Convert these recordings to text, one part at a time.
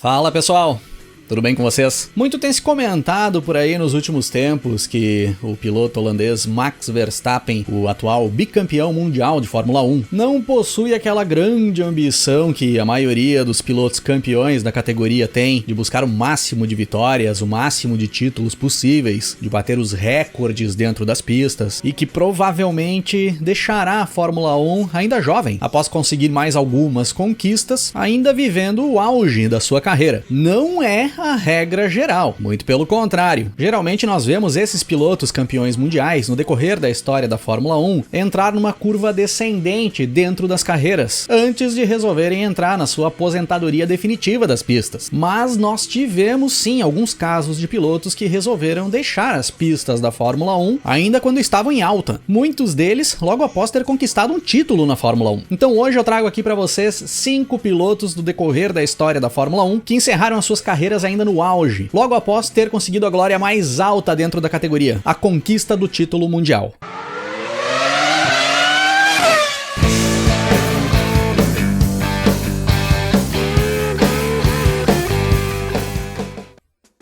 Fala pessoal, tudo bem com vocês? Muito tem se comentado por aí nos últimos tempos que o piloto holandês Max Verstappen, o atual bicampeão mundial de Fórmula 1, não possui aquela grande ambição que a maioria dos pilotos campeões da categoria tem, de buscar o máximo de vitórias, o máximo de títulos possíveis, de bater os recordes dentro das pistas, e que provavelmente deixará a Fórmula 1 ainda jovem, após conseguir mais algumas conquistas, ainda vivendo o auge da sua carreira. Não é a regra geral, muito pelo contrário. Geralmente nós vemos esses pilotos campeões mundiais no decorrer da história da Fórmula 1 entrar numa curva descendente dentro das carreiras, antes de resolverem entrar na sua aposentadoria definitiva das pistas. Mas nós tivemos sim alguns casos de pilotos que resolveram deixar as pistas da Fórmula 1 ainda quando estavam em alta, muitos deles logo após ter conquistado um título na Fórmula 1. Então hoje eu trago aqui para vocês 5 pilotos do decorrer da história da Fórmula 1 que encerraram as suas carreiras ainda no auge, logo após ter conseguido a glória mais alta dentro da categoria, a conquista do título mundial.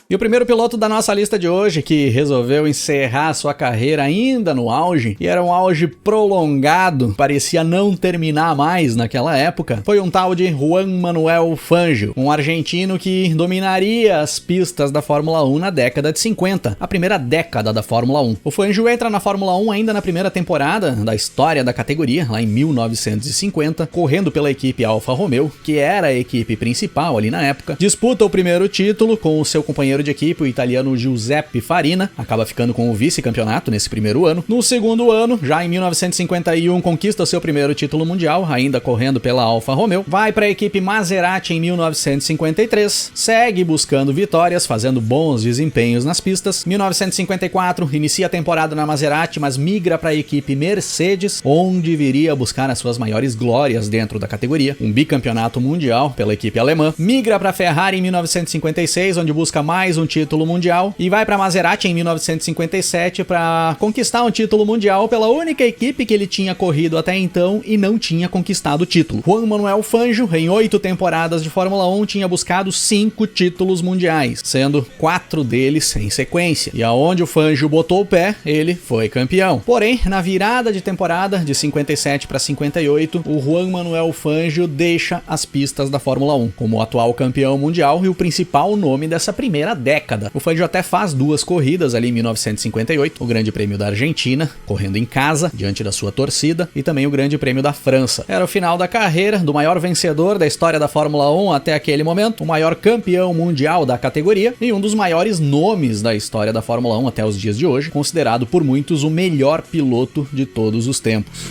E o primeiro piloto da nossa lista de hoje, que resolveu encerrar sua carreira ainda no auge, e era um auge prolongado, parecia não terminar mais naquela época, foi um tal de Juan Manuel Fangio, um argentino que dominaria as pistas da Fórmula 1 na década de 50, a primeira década da Fórmula 1. O Fangio entra na Fórmula 1 ainda na primeira temporada da história da categoria, lá em 1950, correndo pela equipe Alfa Romeo, que era a equipe principal ali na época, disputa o primeiro título com o seu companheiro de equipe, o italiano Giuseppe Farina, acaba ficando com o vice-campeonato nesse primeiro ano. No segundo ano, já em 1951, conquista o seu primeiro título mundial, ainda correndo pela Alfa Romeo. Vai para a equipe Maserati em 1953, segue buscando vitórias, fazendo bons desempenhos nas pistas. 1954, inicia a temporada na Maserati, mas migra para a equipe Mercedes, onde viria buscar as suas maiores glórias dentro da categoria, um bicampeonato mundial pela equipe alemã. Migra para a Ferrari em 1956, onde busca mais um título mundial, e vai para Maserati em 1957 para conquistar um título mundial pela única equipe que ele tinha corrido até então e não tinha conquistado o título. Juan Manuel Fangio, em 8 temporadas de Fórmula 1, tinha buscado 5 títulos mundiais, sendo 4 deles em sequência, e aonde o Fangio botou o pé, ele foi campeão. Porém, na virada de temporada de 57 para 58, o Juan Manuel Fangio deixa as pistas da Fórmula 1 como o atual campeão mundial e o principal nome dessa primeira década. O Fangio até faz 2 corridas ali em 1958, o Grande Prêmio da Argentina, correndo em casa, diante da sua torcida, e também o Grande Prêmio da França. Era o final da carreira do maior vencedor da história da Fórmula 1 até aquele momento, o maior campeão mundial da categoria e um dos maiores nomes da história da Fórmula 1 até os dias de hoje, considerado por muitos o melhor piloto de todos os tempos.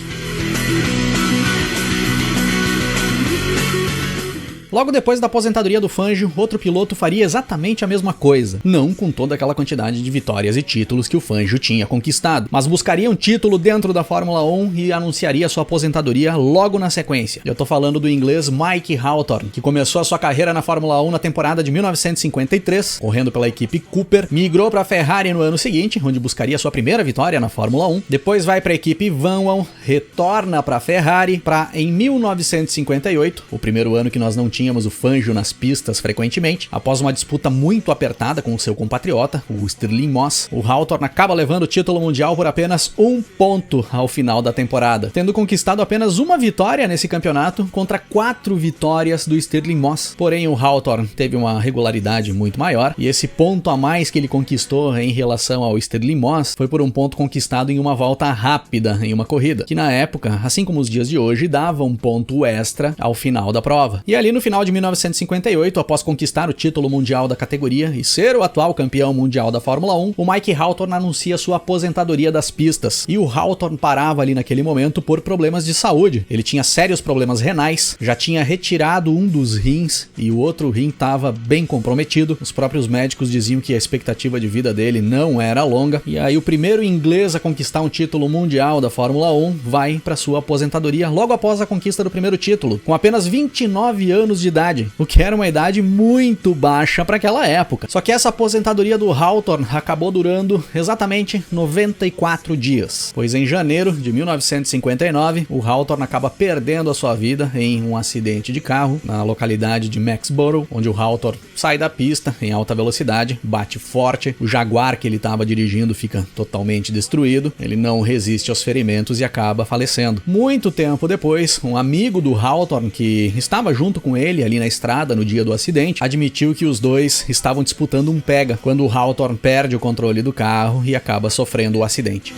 Logo depois da aposentadoria do Fangio, outro piloto faria exatamente a mesma coisa, não com toda aquela quantidade de vitórias e títulos que o Fangio tinha conquistado, mas buscaria um título dentro da Fórmula 1 e anunciaria sua aposentadoria logo na sequência. Eu tô falando do inglês Mike Hawthorn, que começou a sua carreira na Fórmula 1 na temporada de 1953, correndo pela equipe Cooper, migrou para a Ferrari no ano seguinte, onde buscaria sua primeira vitória na Fórmula 1, depois vai para a equipe Vanwall, retorna para a Ferrari, para em 1958, o primeiro ano que nós não tínhamos o Fangio nas pistas frequentemente, após uma disputa muito apertada com o seu compatriota, o Stirling Moss, o Hawthorn acaba levando o título mundial por apenas 1 ponto ao final da temporada, tendo conquistado apenas uma vitória nesse campeonato contra 4 vitórias do Stirling Moss. Porém, o Hawthorn teve uma regularidade muito maior, e esse ponto a mais que ele conquistou em relação ao Stirling Moss foi por um ponto conquistado em uma volta rápida em uma corrida, que na época, assim como os dias de hoje, dava um ponto extra ao final da prova. E ali no final de 1958, após conquistar o título mundial da categoria e ser o atual campeão mundial da Fórmula 1, o Mike Hawthorn anuncia sua aposentadoria das pistas. E o Hawthorn parava ali naquele momento por problemas de saúde. Ele tinha sérios problemas renais, já tinha retirado um dos rins e o outro rim estava bem comprometido. Os próprios médicos diziam que a expectativa de vida dele não era longa. E aí o primeiro inglês a conquistar um título mundial da Fórmula 1 vai para sua aposentadoria logo após a conquista do primeiro título, com apenas 29 anos de de idade, o que era uma idade muito baixa para aquela época. Só que essa aposentadoria do Hawthorne acabou durando exatamente 94 dias, pois em janeiro de 1959 o Hawthorne acaba perdendo a sua vida em um acidente de carro na localidade de Maxborough, onde o Hawthorne sai da pista em alta velocidade, bate forte, o Jaguar que ele estava dirigindo fica totalmente destruído, ele não resiste aos ferimentos e acaba falecendo. Muito tempo depois, um amigo do Hawthorne que estava junto com ele ali na estrada no dia do acidente admitiu que os dois estavam disputando um pega quando o Hawthorne perde o controle do carro e acaba sofrendo o acidente.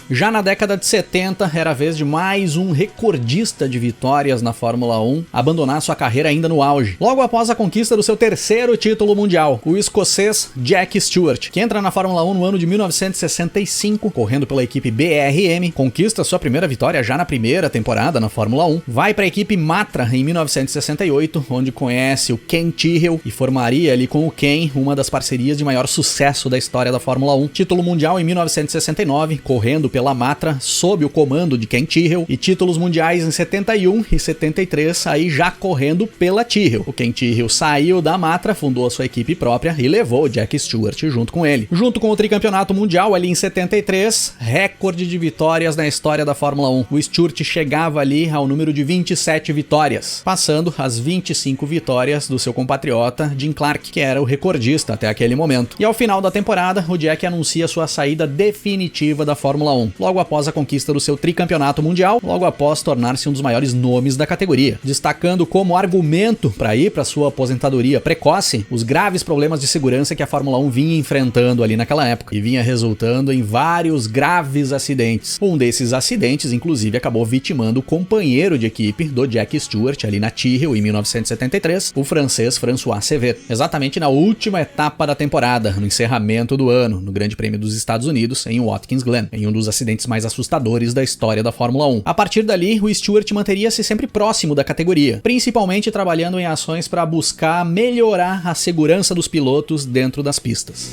Já na década de 70, era a vez de mais um recordista de vitórias na Fórmula 1 abandonar sua carreira ainda no auge. Logo após a conquista do seu terceiro título mundial, o escocês Jack Stewart, que entra na Fórmula 1 no ano de 1965, correndo pela equipe BRM, conquista sua primeira vitória já na primeira temporada na Fórmula 1, vai para a equipe Matra em 1968, onde conhece o Ken Tyrrell e formaria ali com o Ken uma das parcerias de maior sucesso da história da Fórmula 1. Título mundial em 1969, correndo pela Matra, sob o comando de Ken Tyrrell, e títulos mundiais em 71 e 73, aí já correndo pela Tyrrell. O Ken Tyrrell saiu da Matra, fundou a sua equipe própria e levou o Jack Stewart junto com ele. Junto com o tricampeonato mundial ali em 73, recorde de vitórias na história da Fórmula 1. O Stewart chegava ali ao número de 27 vitórias, passando as 25 vitórias do seu compatriota Jim Clark, que era o recordista até aquele momento. E ao final da temporada, o Jack anuncia sua saída definitiva da Fórmula 1. Logo após a conquista do seu tricampeonato mundial, logo após tornar-se um dos maiores nomes da categoria, destacando como argumento para ir para sua aposentadoria precoce os graves problemas de segurança que a Fórmula 1 vinha enfrentando ali naquela época e vinha resultando em vários graves acidentes. Um desses acidentes, inclusive, acabou vitimando o companheiro de equipe do Jack Stewart ali na Tyrrell em 1973, o francês François Cevert, exatamente na última etapa da temporada, no encerramento do ano, no Grande Prêmio dos Estados Unidos, em Watkins Glen, em um dos acidentes mais assustadores da história da Fórmula 1. A partir dali, o Stewart manteria-se sempre próximo da categoria, principalmente trabalhando em ações para buscar melhorar a segurança dos pilotos dentro das pistas.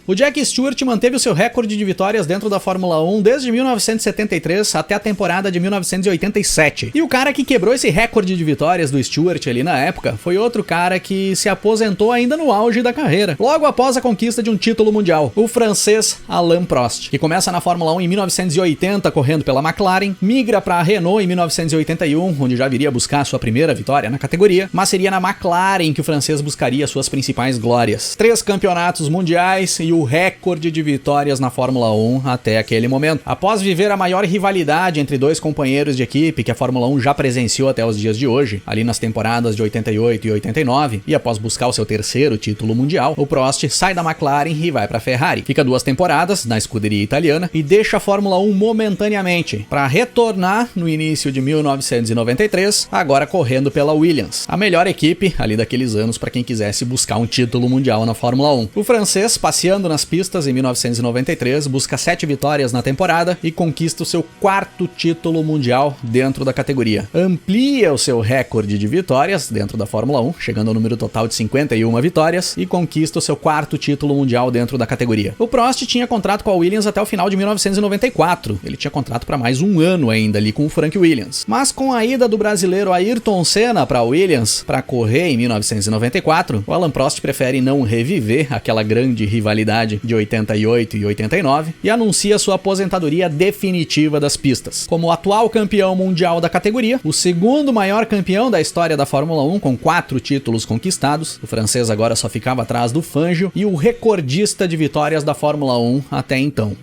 O Jack Stewart manteve o seu recorde de vitórias dentro da Fórmula 1 desde 1973 até a temporada de 1987. E o cara que quebrou esse recorde de vitórias do Stewart ali na época foi outro cara que se aposentou ainda no auge da carreira, logo após a conquista de um título mundial, o francês Alain Prost, que começa na Fórmula 1 em 1980 correndo pela McLaren, migra para a Renault em 1981, onde já viria buscar sua primeira vitória na categoria, mas seria na McLaren que o francês buscaria suas principais glórias. 3 campeonatos mundiais e o recorde de vitórias na Fórmula 1 até aquele momento. Após viver a maior rivalidade entre dois companheiros de equipe que a Fórmula 1 já presenciou até os dias de hoje, ali nas temporadas de 88 e 89, e após buscar o seu terceiro título mundial, o Prost sai da McLaren e vai para a Ferrari. Fica 2 temporadas na escuderia italiana e deixa a Fórmula 1 momentaneamente, para retornar no início de 1993, agora correndo pela Williams, a melhor equipe ali daqueles anos para quem quisesse buscar um título mundial na Fórmula 1. O francês, passeando nas pistas em 1993, busca 7 vitórias na temporada e conquista o seu 4º título mundial dentro da categoria. Amplia o seu recorde de vitórias dentro da Fórmula 1, chegando ao número total de 51 vitórias, e conquista o seu 4º título mundial dentro da categoria. O Prost tinha contrato com a Williams até o final de 1994. Ele tinha contrato para mais um ano ainda ali com o Frank Williams. Mas com a ida do brasileiro Ayrton Senna para a Williams para correr em 1994, o Alain Prost prefere não reviver aquela grande rivalidade de 88 e 89 e anuncia sua aposentadoria definitiva das pistas. Como atual campeão mundial da categoria, o segundo maior campeão da história da Fórmula 1 com 4 títulos conquistados, o francês agora só ficava atrás do Fangio e o recordista de vitórias da Fórmula 1 até então.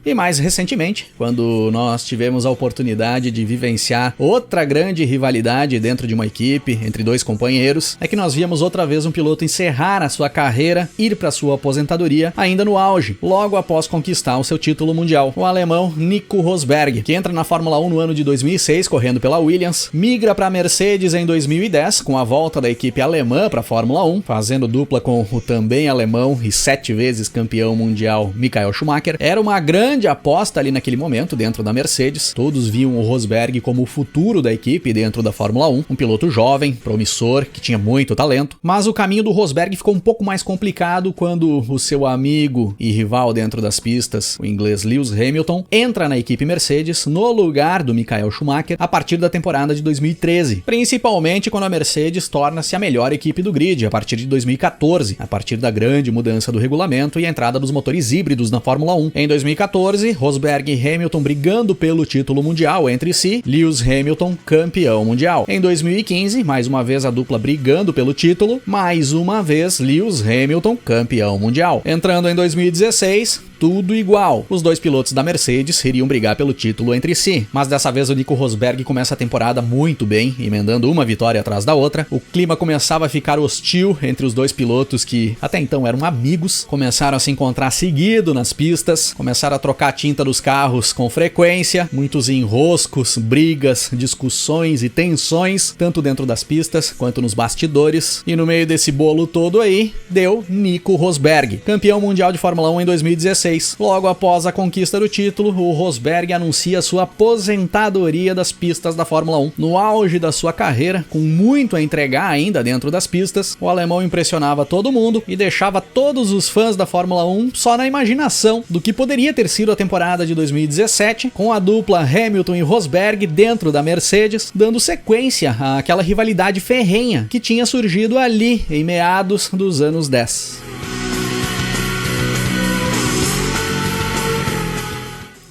E mais recentemente, quando nós tivemos a oportunidade de vivenciar outra grande rivalidade dentro de uma equipe, entre dois companheiros, é que nós víamos outra vez um piloto encerrar a sua carreira, ir para sua aposentadoria, ainda no auge, logo após conquistar o seu título mundial. O alemão Nico Rosberg, que entra na Fórmula 1 no ano de 2006, correndo pela Williams, migra para a Mercedes em 2010, com a volta da equipe alemã para a Fórmula 1, fazendo dupla com o também alemão e 7 vezes campeão mundial Michael Schumacher. Era uma grande grande aposta ali naquele momento dentro da Mercedes. Todos viam o Rosberg como o futuro da equipe dentro da Fórmula 1, um piloto jovem, promissor, que tinha muito talento, mas o caminho do Rosberg ficou um pouco mais complicado quando o seu amigo e rival dentro das pistas, o inglês Lewis Hamilton, entra na equipe Mercedes no lugar do Michael Schumacher a partir da temporada de 2013, principalmente quando a Mercedes torna-se a melhor equipe do grid a partir de 2014, a partir da grande mudança do regulamento e a entrada dos motores híbridos na Fórmula 1. Em 2014, Rosberg e Hamilton brigando pelo título mundial entre si, Lewis Hamilton campeão mundial. Em 2015, mais uma vez a dupla brigando pelo título, mais uma vez Lewis Hamilton campeão mundial. Entrando em 2016, tudo igual. Os dois pilotos da Mercedes iriam brigar pelo título entre si, mas dessa vez o Nico Rosberg começa a temporada muito bem, emendando uma vitória atrás da outra. O clima começava a ficar hostil entre os dois pilotos que até então eram amigos, começaram a se encontrar seguido nas pistas, começaram a trocar a tinta dos carros com frequência, muitos enroscos, brigas, discussões e tensões, tanto dentro das pistas quanto nos bastidores, e no meio desse bolo todo aí, deu Nico Rosberg, campeão mundial de Fórmula 1 em 2016. Logo após a conquista do título, o Rosberg anuncia sua aposentadoria das pistas da Fórmula 1. No auge da sua carreira, com muito a entregar ainda dentro das pistas, o alemão impressionava todo mundo e deixava todos os fãs da Fórmula 1 só na imaginação do que poderia ter sido a temporada de 2017, com a dupla Hamilton e Rosberg dentro da Mercedes, dando sequência àquela rivalidade ferrenha que tinha surgido ali em meados dos anos 10.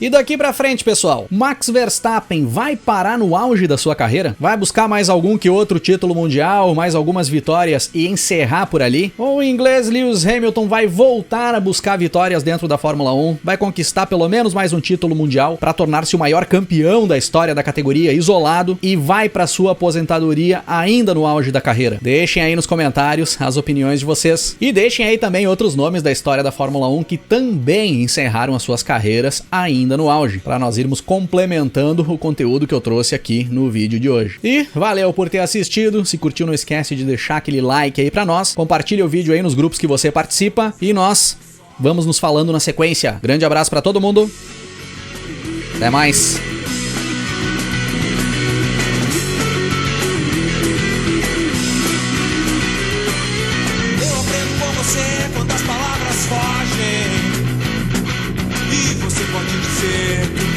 E daqui pra frente, pessoal, Max Verstappen vai parar no auge da sua carreira? Vai buscar mais algum que outro título mundial, mais algumas vitórias e encerrar por ali? Ou o inglês Lewis Hamilton vai voltar a buscar vitórias dentro da Fórmula 1, vai conquistar pelo menos mais um título mundial para tornar-se o maior campeão da história da categoria isolado e vai para sua aposentadoria ainda no auge da carreira? Deixem aí nos comentários as opiniões de vocês e deixem aí também outros nomes da história da Fórmula 1 que também encerraram as suas carreiras ainda no auge, para nós irmos complementando o conteúdo que eu trouxe aqui no vídeo de hoje. E valeu por ter assistido, se curtiu não esquece de deixar aquele like aí pra nós, compartilha o vídeo aí nos grupos que você participa e nós vamos nos falando na sequência. Grande abraço pra todo mundo, até mais! Eu aprendo com você quando as palavras fogem. E você pode dizer